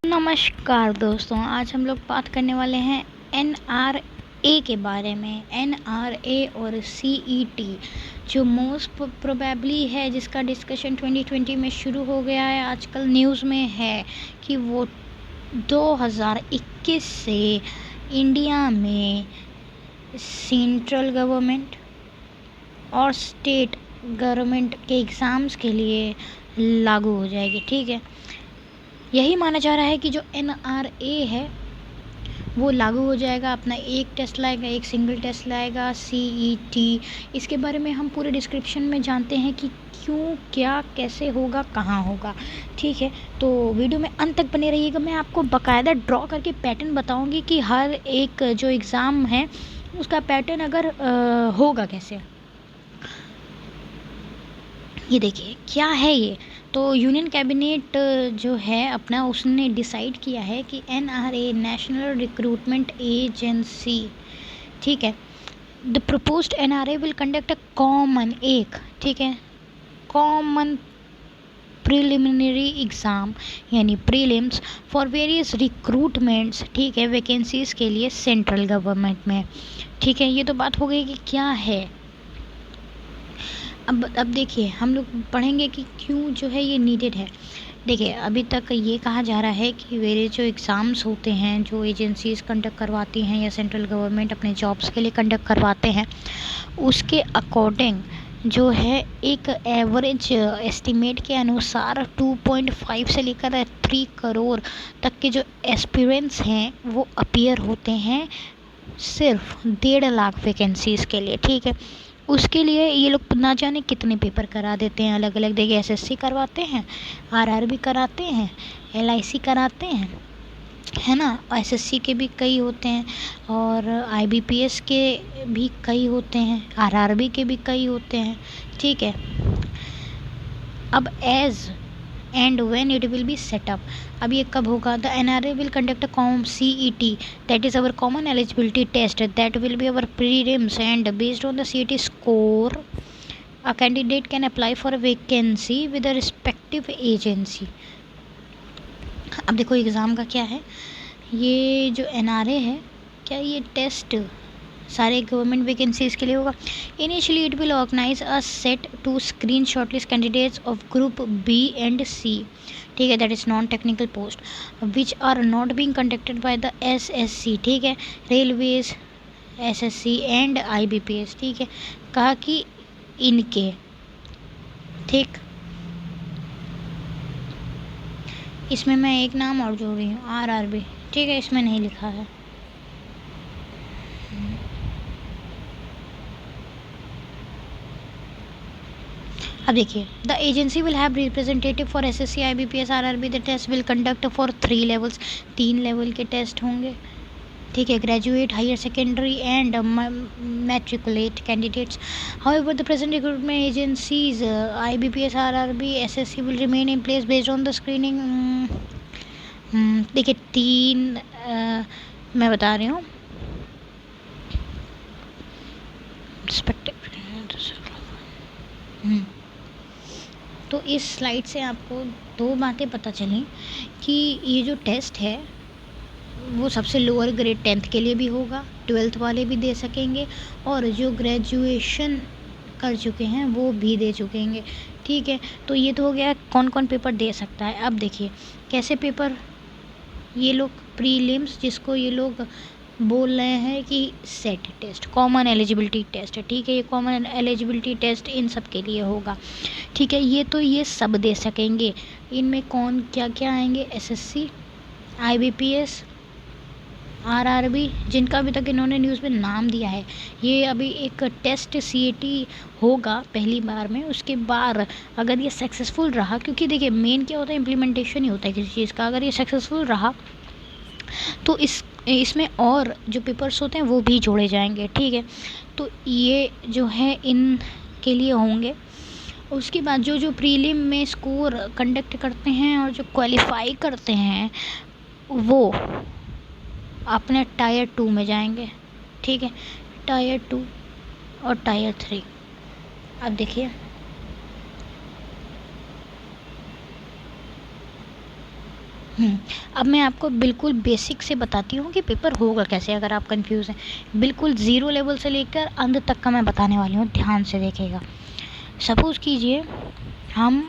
नमस्कार दोस्तों, आज हम लोग बात करने वाले हैं एनआरए के बारे में। एनआरए और सीईटी जो मोस्ट प्रोबेबली है, जिसका डिस्कशन 2020 में शुरू हो गया है, आजकल न्यूज़ में है कि वो 2021 से इंडिया में सेंट्रल गवर्नमेंट और स्टेट गवर्नमेंट के एग्ज़ाम्स के लिए लागू हो जाएगी। ठीक है, यही माना जा रहा है कि जो एनआरए है वो लागू हो जाएगा। अपना एक टेस्ट लाएगा, एक सिंगल टेस्ट लाएगा। सीईटी, इसके बारे में हम पूरे डिस्क्रिप्शन में जानते हैं कि क्यों, क्या, कैसे होगा, कहाँ होगा। ठीक है, तो वीडियो में अंत तक बने रहिएगा। मैं आपको बाकायदा ड्रॉ करके पैटर्न बताऊंगी कि हर एक जो एग्ज़ाम है उसका पैटर्न अगर होगा कैसे। ये देखिए क्या है ये। तो यूनियन कैबिनेट जो है अपना, उसने डिसाइड किया है कि एनआरए, नेशनल रिक्रूटमेंट एजेंसी, ठीक है, the proposed NRA will conduct a common, ठीक है, कॉमन प्रिलिमिनरी एग्ज़ाम यानी प्रीलिम्स फॉर वेरियस रिक्रूटमेंट्स, ठीक है, वैकेंसीज के लिए सेंट्रल गवर्नमेंट में। ठीक है, ये तो बात हो गई कि क्या है। अब देखिए, हम लोग पढ़ेंगे कि क्यों जो है ये नीडेड है। देखिए, अभी तक ये कहा जा रहा है कि वेरियस जो एग्ज़ाम्स होते हैं, जो एजेंसीज कंडक्ट करवाती हैं या सेंट्रल गवर्नमेंट अपने जॉब्स के लिए कंडक्ट करवाते हैं, उसके अकॉर्डिंग जो है एक एवरेज एस्टिमेट के अनुसार 2.5 से लेकर 3 करोड़ तक के जो एस्पिरेंट्स हैं वो अपीयर होते हैं सिर्फ 1.5 लाख वैकेंसीज़ के लिए। ठीक है, उसके लिए ये लोग ना जाने कितने पेपर करा देते हैं अलग अलग। देखिए, एसएससी करवाते हैं, आरआरबी कराते हैं, एलआईसी कराते हैं, है ना। एसएससी के भी कई होते हैं और आईबीपीएस के भी कई होते हैं, आरआरबी के भी कई होते हैं। ठीक है, अब as and when it will be setup, अब ये कब होगा। The NRA will conduct a com CET, that is our common eligibility test, that will be our prelims, and based on the CET score a candidate can apply for a vacancy with a respective agency। अब देखो exam का क्या है, ये जो NRA है, क्या ये टेस्ट सारे गवर्नमेंट वैकेंसीज़ के लिए होगा। Initially it will organize a set to screen shortlist candidates of group B and C, ठीक है, that is non technical post which are not being conducted by the SSC, ठीक है, railways, SSC and IBPS. ठीक है, कहा कि इनके, ठीक, इसमें मैं एक नाम और जोड़ रही हूँ, आरआरबी। ठीक है, इसमें नहीं लिखा है। अब देखिए, the agency will have representative for SSC, IBPS, RRB. The test will conduct for 3 levels, 3 level के टेस्ट होंगे। ठीक है, graduate, higher secondary and matriculate candidates. However the present recruitment agencies IBPS, RRB, SSC will remain in place based on the screening. देखिए, 3 मैं बता रही हूँ, तो इस स्लाइड से आपको 2 बातें पता चली कि ये जो टेस्ट है वो सबसे लोअर ग्रेड 10th के लिए भी होगा, 12th वाले भी दे सकेंगे, और जो ग्रेजुएशन कर चुके हैं वो भी दे चुकेंगे। ठीक है, तो ये तो हो गया कौन कौन पेपर दे सकता है। अब देखिए कैसे पेपर ये लोग प्रीलिम्स, जिसको ये लोग बोल रहे हैं कि CET test, common eligibility test है। ठीक है, ये कॉमन एलिजिबिलिटी टेस्ट इन सब के लिए होगा। ठीक है, ये सब दे सकेंगे। इनमें कौन क्या क्या आएंगे, एसएससी, आईबीपीएस, आरआरबी, जिनका अभी तक इन्होंने न्यूज़ में नाम दिया है। ये अभी एक टेस्ट सीईटी होगा पहली बार में, उसके बाद अगर ये सक्सेसफुल रहा, क्योंकि देखिए मेन क्या होता है, इम्प्लीमेंटेशन ही होता है किसी चीज़ का। अगर ये सक्सेसफुल रहा तो इसमें और जो पेपर्स होते हैं वो भी जोड़े जाएंगे। ठीक है, तो ये जो है इन के लिए होंगे। उसके बाद जो जो प्रीलिम में स्कोर कंडक्ट करते हैं और जो क्वालिफाई करते हैं वो अपने टायर 2 में जाएंगे। ठीक है, टायर 2 और टायर 3। अब देखिए, अब मैं आपको बिल्कुल बेसिक से बताती हूँ कि पेपर होगा कैसे, अगर आप कंफ्यूज हैं। बिल्कुल ज़ीरो लेवल से लेकर अंत तक का मैं बताने वाली हूँ, ध्यान से देखिएगा। सपोज़ कीजिए हम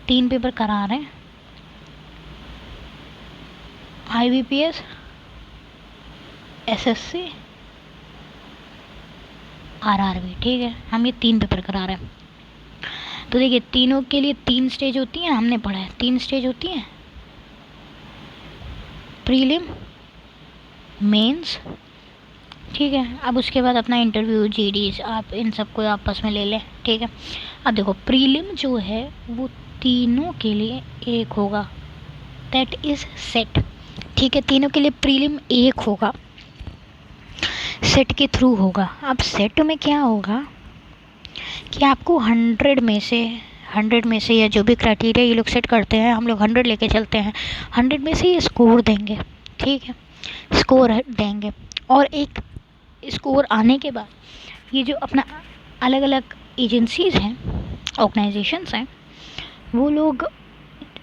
3 पेपर करा रहे हैं, IBPS, SSC, RRB, ठीक है। हम ये 3 पेपर करा रहे हैं। तो देखिए तीनों के लिए 3 स्टेज होती हैं, हमने पढ़ा है 3 स्टेज होती हैं, प्रीलिम, मेंस, ठीक है। अब उसके बाद अपना इंटरव्यू, GDs, आप इन सबको आपस में ले लें, ठीक है। अब देखो प्रीलिम जो है वो तीनों के लिए एक होगा, दैट इज़ सेट, ठीक है। तीनों के लिए प्रीलिम एक होगा, सेट के थ्रू होगा। अब सेट में क्या होगा कि आपको 100 में से या जो भी क्राइटेरिया ये लोग सेट करते हैं, हम लोग 100 लेके चलते हैं, 100 में से ये स्कोर देंगे, ठीक है, स्कोर देंगे। और एक स्कोर आने के बाद ये जो अपना अलग अलग एजेंसीज़ हैं, ऑर्गेनाइजेशंस हैं, वो लोग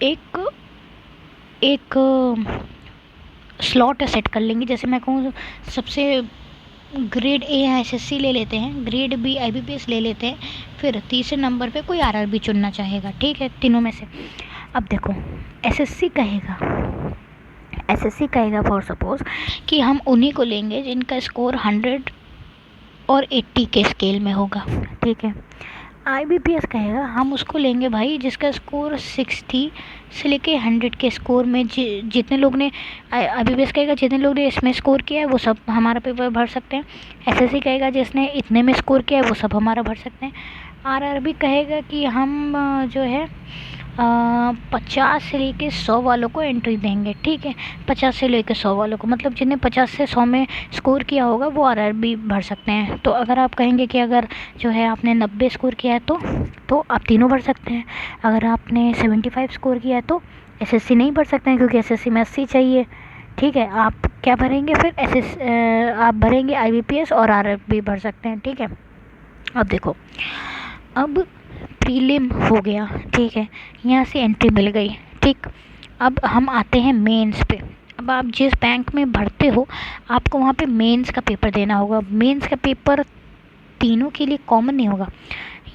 एक एक स्लॉट सेट कर लेंगे। जैसे मैं कहूँ सबसे ग्रेड A SSC ले लेते हैं, ग्रेड B IBPS ले लेते हैं, फिर तीसरे नंबर पे कोई RRB चुनना चाहेगा, ठीक है, तीनों में से। अब देखो SSC कहेगा फॉर सपोज कि हम उन्हीं को लेंगे जिनका स्कोर 100 और 80 के स्केल में होगा, ठीक है। IBPS कहेगा हम उसको लेंगे भाई जिसका स्कोर 60 से लेके 100 के स्कोर में जितने लोग ने IBPS कहेगा जितने लोग ने इसमें स्कोर किया है वो सब हमारा पेपर भर सकते हैं। SSC कहेगा जिसने इतने में स्कोर किया है वो सब हमारा भर सकते हैं। RRB कहेगा कि हम जो है 50 से लेके 100 वालों को एंट्री देंगे, ठीक है। 50 से लेके 100 वालों को, मतलब जिन्हें 50 से 100 में स्कोर किया होगा वो RRB भर सकते हैं। तो अगर आप कहेंगे कि अगर जो है आपने 90 स्कोर किया है तो आप तीनों भर सकते हैं। अगर आपने 75 स्कोर किया है तो SSC नहीं भर सकते हैं, क्योंकि SSC में 80 चाहिए, ठीक है। आप क्या भरेंगे फिर? आप भरेंगे IBPS और RRB भर सकते हैं, ठीक है। अब देखो, अब प्रीलिम हो गया, ठीक है, यहाँ से एंट्री मिल गई, ठीक। अब हम आते हैं मेंस पे। अब आप जिस बैंक में भरते हो आपको वहाँ पे मेंस का पेपर देना होगा। मेंस का पेपर तीनों के लिए कॉमन नहीं होगा।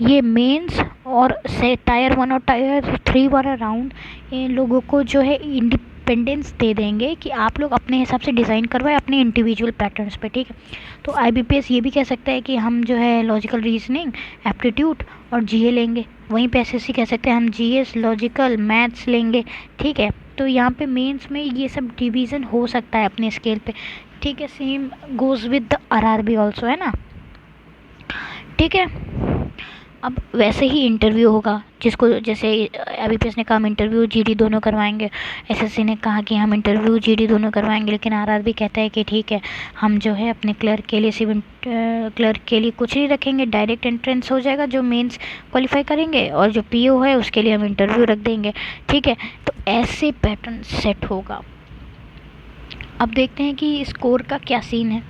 ये मेंस और से टायर 1 और टायर 3 वाला राउंड इन लोगों को जो है इंडिपेंडेंस दे देंगे कि आप लोग अपने हिसाब से डिज़ाइन करवाएं अपने इंडिविजुअल पैटर्न्स पे, ठीक है। तो IBPS ये भी कह सकता है कि हम जो है लॉजिकल रीजनिंग, एप्टीट्यूड और GA लेंगे। वहीं पे SSC कह सकते हैं हम GS, लॉजिकल, मैथ्स लेंगे, ठीक है। तो यहाँ पे मेंस में ये सब डिवीज़न हो सकता है अपने स्केल पे, ठीक है। Same goes with the RRB also, है ना, ठीक है। अब वैसे ही इंटरव्यू होगा, जिसको जैसे IBPS ने कहा हम इंटरव्यू GD दोनों करवाएंगे, SSC ने कहा कि हम इंटरव्यू GD दोनों करवाएंगे, लेकिन RRB कहता है कि ठीक है हम जो है अपने क्लर्क के लिए सिविल क्लर्क के लिए कुछ नहीं रखेंगे, डायरेक्ट एंट्रेंस हो जाएगा जो मेंस क्वालिफाई करेंगे, और जो PO है उसके लिए हम इंटरव्यू रख देंगे, ठीक है। तो ऐसे पैटर्न सेट होगा। अब देखते हैं कि स्कोर का क्या सीन है।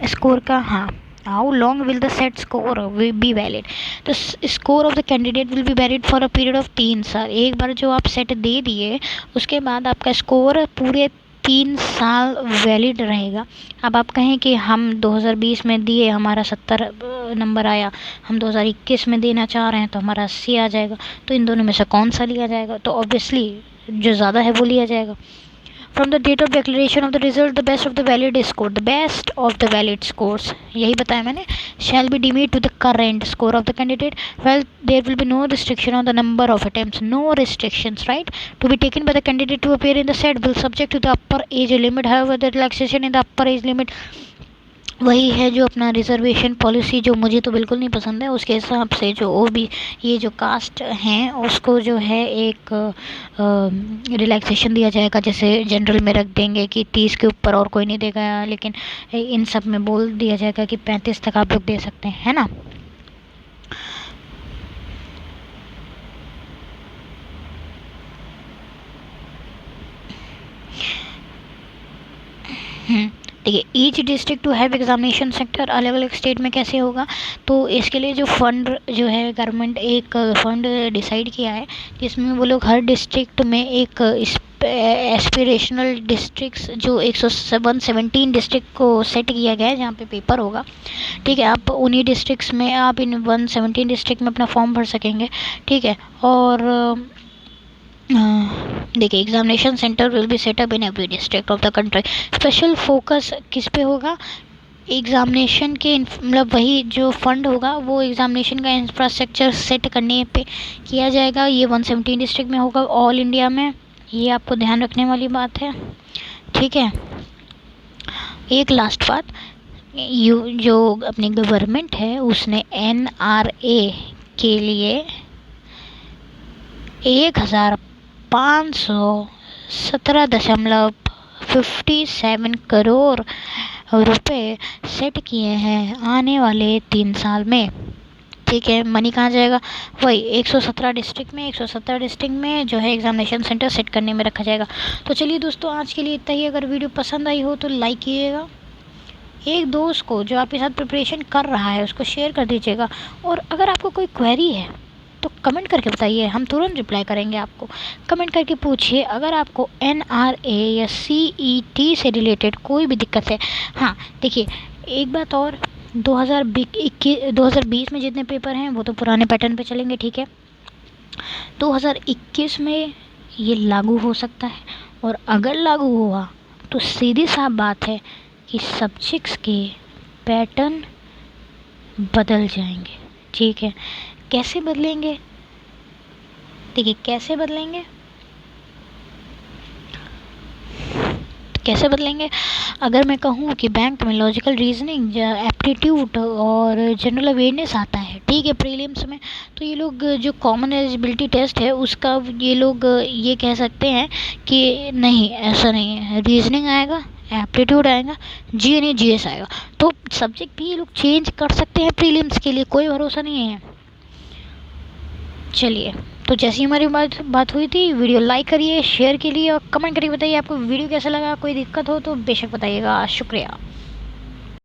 स्कोर का, हाँ, how long will the set score be valid. तो score of the candidate will be valid for a period of 3 साल। एक बार जो आप सेट दे दिए उसके बाद आपका स्कोर पूरे 3 साल वैलिड रहेगा। अब आप कहें कि हम 2020 में दिए हमारा 70 नंबर आया, हम 2021 में देना चाह रहे हैं तो हमारा 80 आ जाएगा, तो इन दोनों में से कौन सा लिया जाएगा? तो ऑब्वियसली जो ज़्यादा है वो लिया जाएगा। From the date of declaration of the result the best of the valid score, the best of the valid scores, यही बताया मैंने, shall be deemed to the current score of the candidate. Well there will be no restriction on the number of attempts, no restrictions, right, to be taken by the candidate to appear in the set will subject to the upper age limit. However, the relaxation in the upper age limit वही है जो अपना reservation policy, जो मुझे तो बिल्कुल नहीं पसंद है, उसके हिसाब से जो OB ये जो कास्ट हैं उसको जो है एक रिलैक्सेशन दिया जाएगा। जैसे जनरल में रख देंगे कि 30 के ऊपर और कोई नहीं देगा, लेकिन इन सब में बोल दिया जाएगा कि 35 तक आप लोग दे सकते हैं, है ना। देखिए each district to have examination centre, अलग अलग स्टेट में कैसे होगा, तो इसके लिए जो फंड जो है गवर्नमेंट एक फंड डिसाइड किया है जिसमें वो लोग हर डिस्ट्रिक्ट में एक एस्पिरेशनल डिस्ट्रिक्ट्स जो 117 डिस्ट्रिक्ट को सेट किया गया है जहाँ पे पेपर होगा। ठीक है, आप उन्हीं डिस्ट्रिक्ट्स में आप इन 117 डिस्ट्रिक्ट में अपना फॉर्म भर सकेंगे। ठीक है, और देखिए examination centre will be setup in every district of the country. Special focus किस पे होगा, एग्ज़ामिनेशन के मतलब वही जो फंड होगा वो एग्ज़ामिनेशन का इंफ्रास्ट्रक्चर सेट करने पे किया जाएगा। ये 117 डिस्ट्रिक्ट में होगा ऑल इंडिया में, ये आपको ध्यान रखने वाली बात है। ठीक है, एक लास्ट बात, जो अपनी गवर्नमेंट है उसने NRA के लिए 1517.57 करोड़ रुपए सेट किए हैं आने वाले 3 साल में। ठीक है, मनी कहाँ जाएगा, वही 117 डिस्ट्रिक्ट में जो है एग्जामिनेशन सेंटर सेट करने में रखा जाएगा। तो चलिए दोस्तों, आज के लिए इतना ही। अगर वीडियो पसंद आई हो तो लाइक कीजिएगा, एक दोस्त को जो आपके साथ प्रिपरेशन कर रहा है उसको शेयर कर दीजिएगा, और अगर आपको कोई क्वेरी है तो कमेंट करके बताइए, हम तुरंत रिप्लाई करेंगे आपको। कमेंट करके पूछिए अगर आपको NRA या CET से रिलेटेड कोई भी दिक्कत है। हाँ देखिए, एक बात और, 2020 में जितने पेपर हैं वो तो पुराने पैटर्न पे चलेंगे। ठीक है, 2021 में ये लागू हो सकता है, और अगर लागू हुआ तो सीधी साफ बात है कि सब्जेक्ट्स के पैटर्न बदल जाएंगे। ठीक है, कैसे बदलेंगे, देखिए कैसे बदलेंगे, अगर मैं कहूँ कि बैंक में लॉजिकल रीजनिंग, एप्टीट्यूड और जनरल अवेयरनेस आता है, ठीक है, प्रीलिम्स में, तो ये लोग जो कॉमन एलिजिबिलिटी टेस्ट है उसका ये लोग ये कह सकते हैं कि नहीं, ऐसा नहीं है, रीजनिंग आएगा, एप्टीट्यूड आएगा, GNA GS आएगा। तो सब्जेक्ट भी ये लोग चेंज कर सकते हैं प्रीलिम्स के लिए, कोई भरोसा नहीं है। चलिए, तो जैसी हमारी बात हुई थी, वीडियो लाइक करिए, शेयर करिए और कमेंट करके बताइए आपको वीडियो कैसा लगा। कोई दिक्कत हो तो बेशक बताइएगा। शुक्रिया।